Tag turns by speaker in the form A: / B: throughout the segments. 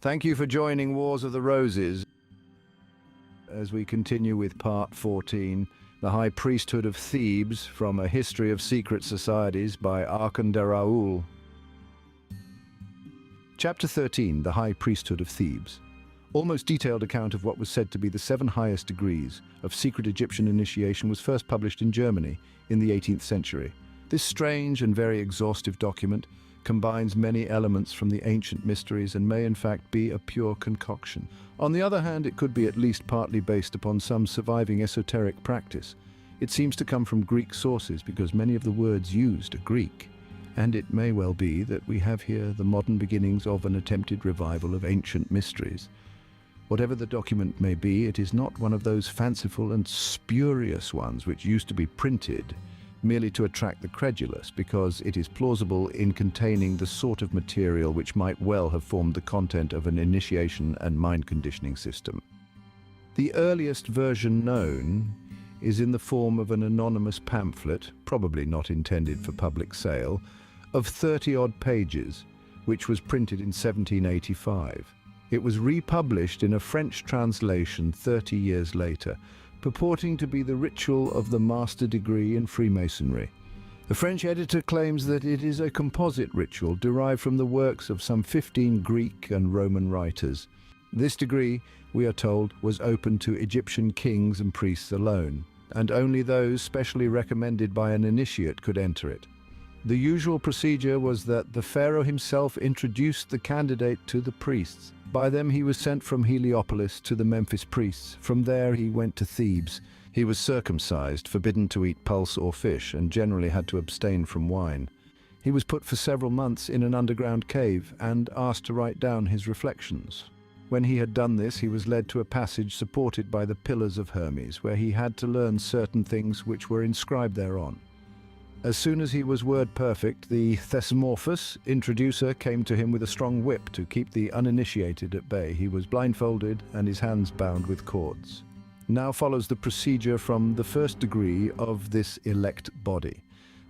A: Thank you for joining Wars of the Roses as we continue with Part 14, The High Priesthood of Thebes, from A History of Secret Societies by Arkon Daraul. Chapter 13, The High Priesthood of Thebes. Almost detailed account of what was said to be the 7 highest degrees of secret Egyptian initiation was first published in Germany in the 18th century. This strange and very exhaustive document combines many elements from the ancient mysteries and may in fact be a pure concoction. On the other hand, it could be at least partly based upon some surviving esoteric practice. It seems to come from Greek sources because many of the words used are Greek. And it may well be that we have here the modern beginnings of an attempted revival of ancient mysteries. Whatever the document may be, it is not one of those fanciful and spurious ones which used to be printed merely to attract the credulous, because it is plausible in containing the sort of material which might well have formed the content of an initiation and mind conditioning system. The earliest version known is in the form of an anonymous pamphlet, probably not intended for public sale, of 30-odd pages, which was printed in 1785. It was republished in a French translation 30 years later, purporting to be the ritual of the master degree in Freemasonry. The French editor claims that it is a composite ritual derived from the works of some 15 Greek and Roman writers. This degree, we are told, was open to Egyptian kings and priests alone, and only those specially recommended by an initiate could enter it. The usual procedure was that the pharaoh himself introduced the candidate to the priests. By them he was sent from Heliopolis to the Memphis priests. From there he went to Thebes. He was circumcised, forbidden to eat pulse or fish, and generally had to abstain from wine. He was put for several months in an underground cave and asked to write down his reflections. When he had done this, he was led to a passage supported by the Pillars of Hermes, where he had to learn certain things which were inscribed thereon. As soon as he was word perfect, the Thesmorphos, introducer, came to him with a strong whip to keep the uninitiated at bay. He was blindfolded and his hands bound with cords. Now follows the procedure from the first degree of this elect body.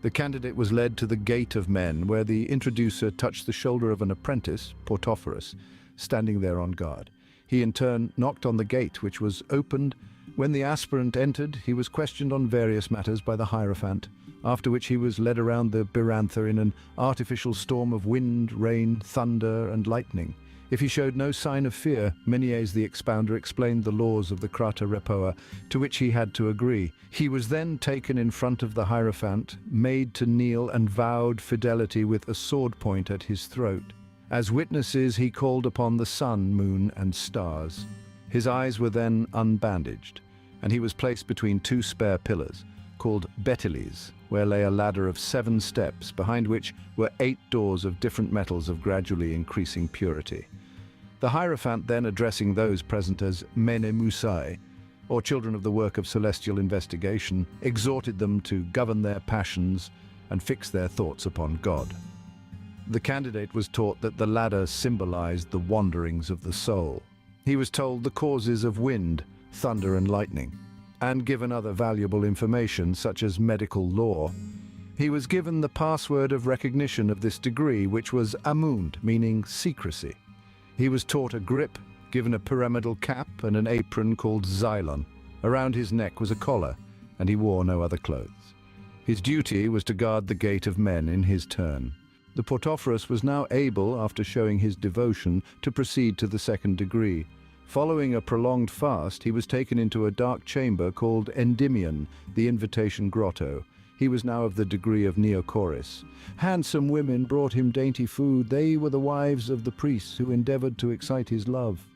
A: The candidate was led to the Gate of Men, where the introducer touched the shoulder of an apprentice, Portophorus, standing there on guard. He in turn knocked on the gate, which was opened. When the aspirant entered, he was questioned on various matters by the Hierophant, after which he was led around the Byrantha in an artificial storm of wind, rain, thunder, and lightning. If he showed no sign of fear, Menes the expounder explained the laws of the Krata Repoa, to which he had to agree. He was then taken in front of the Hierophant, made to kneel, and vowed fidelity with a sword point at his throat. As witnesses, he called upon the sun, moon, and stars. His eyes were then unbandaged, and he was placed between 2 spare pillars, called beteles, where lay a ladder of 7 steps, behind which were 8 doors of different metals of gradually increasing purity. The Hierophant then, addressing those present as Menemusai, or children of the work of celestial investigation, exhorted them to govern their passions and fix their thoughts upon God. The candidate was taught that the ladder symbolized the wanderings of the soul. He was told the causes of wind, thunder, and lightning, and given other valuable information such as medical lore. He was given the password of recognition of this degree, which was Amund, meaning secrecy. He was taught a grip, given a pyramidal cap and an apron called Xylon. Around his neck was a collar, and he wore no other clothes. His duty was to guard the Gate of Men in his turn. The Portophorus was now able, after showing his devotion, to proceed to the 2nd degree. Following a prolonged fast, he was taken into a dark chamber called Endymion, the Invitation Grotto. He was now of the degree of Neocoris. Handsome women brought him dainty food. They were the wives of the priests who endeavored to excite his love.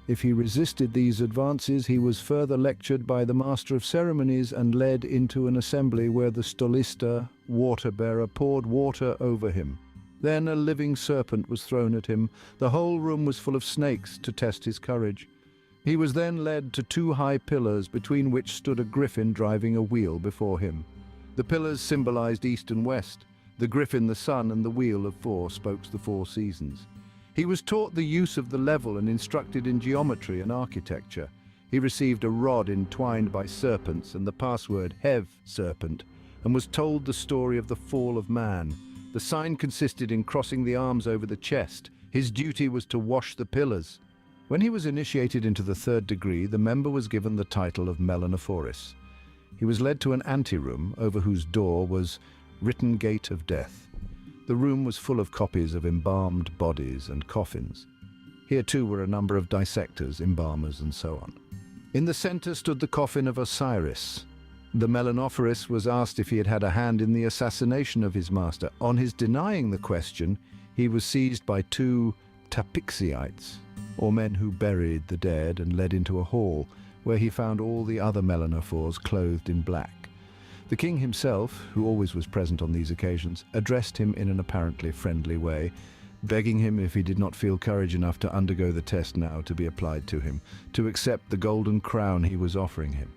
A: If he resisted these advances, he was further lectured by the master of ceremonies and led into an assembly where the stolista, water-bearer, poured water over him. Then a living serpent was thrown at him. The whole room was full of snakes to test his courage. He was then led to 2 high pillars, between which stood a griffin driving a wheel before him. The pillars symbolized east and west. The griffin the sun, and the wheel of 4 spoke the 4 seasons. He was taught the use of the level and instructed in geometry and architecture. He received a rod entwined by serpents and the password Hev, serpent, and was told the story of the fall of man. The sign consisted in crossing the arms over the chest, His duty was to wash the pillars. When he was initiated into the third degree, the member was given the title of Melanophoris. He was led to an anteroom over whose door was written Gate of Death. The room was full of copies of embalmed bodies and coffins. Here too were a number of dissectors, embalmers, and so on. In the center stood the coffin of Osiris. The Melanophoris was asked if he had had a hand in the assassination of his master. On his denying the question, he was seized by two tapixiites, or men who buried the dead, and led into a hall, where he found all the other Melanophores clothed in black. The king himself, who always was present on these occasions, addressed him in an apparently friendly way, begging him, if he did not feel courage enough to undergo the test now to be applied to him, to accept the golden crown he was offering him.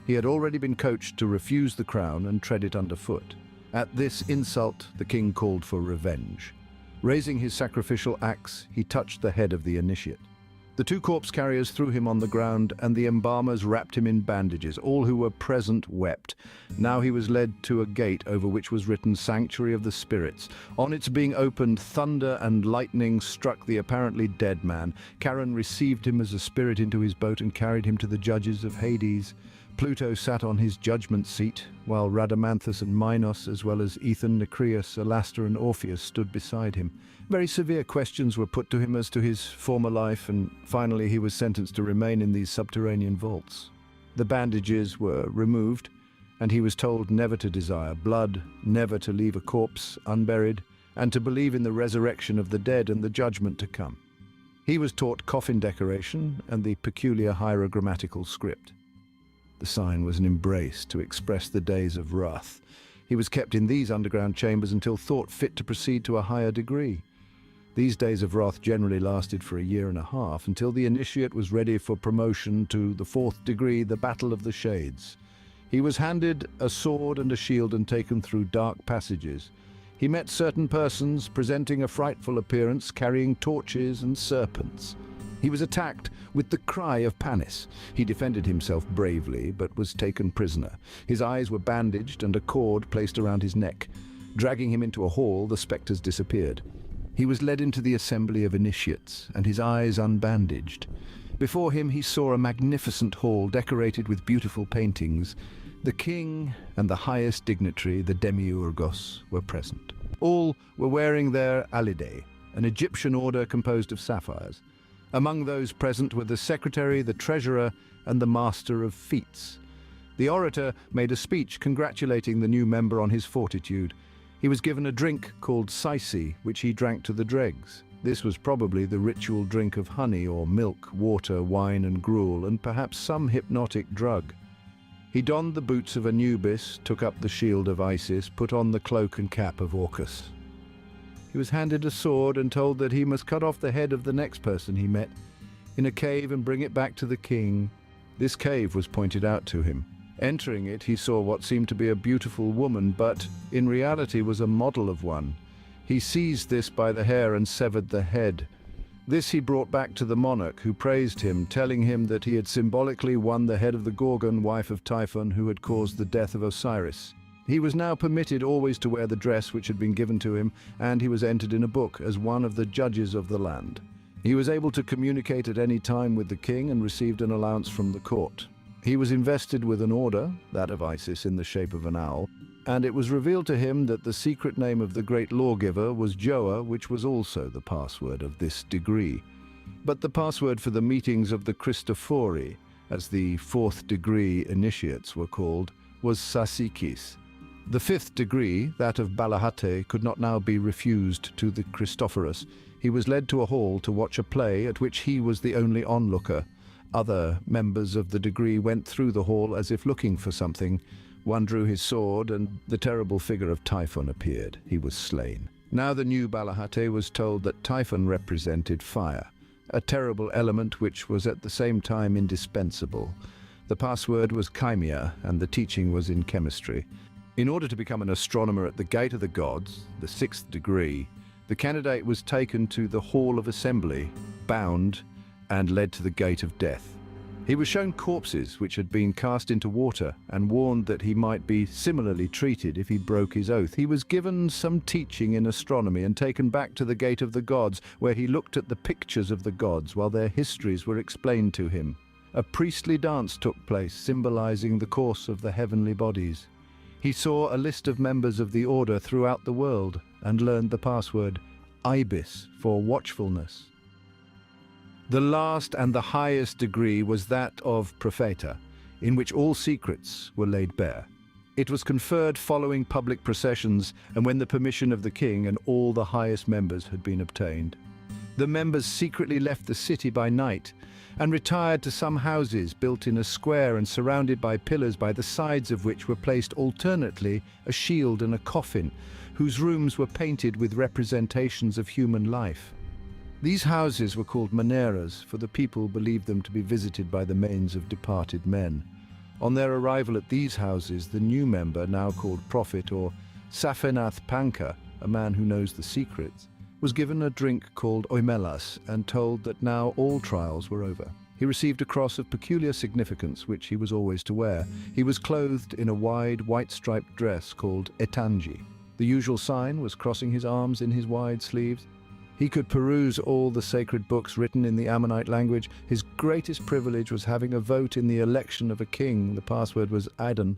A: He had already been coached to refuse the crown and tread it underfoot. At this insult, the king called for revenge. Raising his sacrificial axe, he touched the head of the initiate. The two corpse carriers threw him on the ground, and the embalmers wrapped him in bandages. All who were present wept. Now he was led to a gate over which was written Sanctuary of the Spirits. On its being opened, thunder and lightning struck the apparently dead man. Charon received him as a spirit into his boat and carried him to the judges of Hades. Pluto sat on his judgment seat, while Rhadamanthus and Minos, as well as Ethan, Nacreus, Alastor and Orpheus, stood beside him. Very severe questions were put to him as to his former life, and finally he was sentenced to remain in these subterranean vaults. The bandages were removed, and he was told never to desire blood, never to leave a corpse unburied, and to believe in the resurrection of the dead and the judgment to come. He was taught coffin decoration and the peculiar hierogrammatical script. The sign was an embrace to express the days of wrath. He was kept in these underground chambers until thought fit to proceed to a higher degree. These days of wrath generally lasted for a year and a half, until the initiate was ready for promotion to the fourth degree, the Battle of the Shades. He was handed a sword and a shield and taken through dark passages. He met certain persons presenting a frightful appearance, carrying torches and serpents. He was attacked with the cry of Panis. He defended himself bravely, but was taken prisoner. His eyes were bandaged and a cord placed around his neck. Dragging him into a hall, the spectres disappeared. He was led into the assembly of initiates, and his eyes unbandaged. Before him he saw a magnificent hall decorated with beautiful paintings. The king and the highest dignitary, the demiurgos, were present. All were wearing their alidei, an Egyptian order composed of sapphires. Among those present were the secretary, the treasurer, and the master of feats. The orator made a speech congratulating the new member on his fortitude. He was given a drink called syce, which he drank to the dregs. This was probably the ritual drink of honey or milk, water, wine, and gruel, and perhaps some hypnotic drug. He donned the boots of Anubis, took up the shield of Isis, put on the cloak and cap of Orcus. He was handed a sword and told that he must cut off the head of the next person he met in a cave and bring it back to the king. This cave was pointed out to him. Entering it, he saw what seemed to be a beautiful woman, but in reality was a model of one. He seized this by the hair and severed the head. This he brought back to the monarch, who praised him, telling him that he had symbolically won the head of the Gorgon, wife of Typhon, who had caused the death of Osiris. He was now permitted always to wear the dress which had been given to him, and he was entered in a book as one of the judges of the land. He was able to communicate at any time with the king and received an allowance from the court. He was invested with an order, that of Isis in the shape of an owl, and it was revealed to him that the secret name of the great lawgiver was Joa, which was also the password of this degree. But the password for the meetings of the Christophori, as the fourth degree initiates were called, was Sasikis. The fifth degree, that of Balahate, could not now be refused to the Christophorus. He was led to a hall to watch a play at which he was the only onlooker. Other members of the degree went through the hall as if looking for something. One drew his sword, and the terrible figure of Typhon appeared. He was slain. Now the new Balahate was told that Typhon represented fire, a terrible element which was at the same time indispensable. The password was Chimia, and the teaching was in chemistry. In order to become an astronomer at the Gate of the Gods, the sixth degree, the candidate was taken to the Hall of Assembly, bound, and led to the Gate of Death. He was shown corpses which had been cast into water and warned that he might be similarly treated if he broke his oath. He was given some teaching in astronomy and taken back to the Gate of the Gods, where he looked at the pictures of the gods while their histories were explained to him. A priestly dance took place, symbolizing the course of the heavenly bodies. He saw a list of members of the order throughout the world and learned the password IBIS for watchfulness. The last and the highest degree was that of Propheta, in which all secrets were laid bare. It was conferred following public processions and when the permission of the king and all the highest members had been obtained. The members secretly left the city by night and retired to some houses built in a square and surrounded by pillars, by the sides of which were placed alternately a shield and a coffin, whose rooms were painted with representations of human life. These houses were called maneras, for the people believed them to be visited by the manes of departed men. On their arrival at these houses, the new member, now called Prophet or Safenath Panka, a man who knows the secrets, was given a drink called oimelas and told that now all trials were over. He received a cross of peculiar significance, which he was always to wear. He was clothed in a wide, white-striped dress called etangi. The usual sign was crossing his arms in his wide sleeves. He could peruse all the sacred books written in the Ammonite language. His greatest privilege was having a vote in the election of a king. The password was Adon.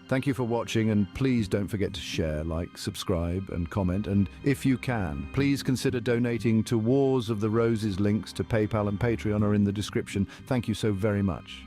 A: Thank you for watching, and please don't forget to share, like, subscribe and comment, and if you can, please consider donating to Wars of the Roses. Links to PayPal and Patreon are in the description. Thank you so very much.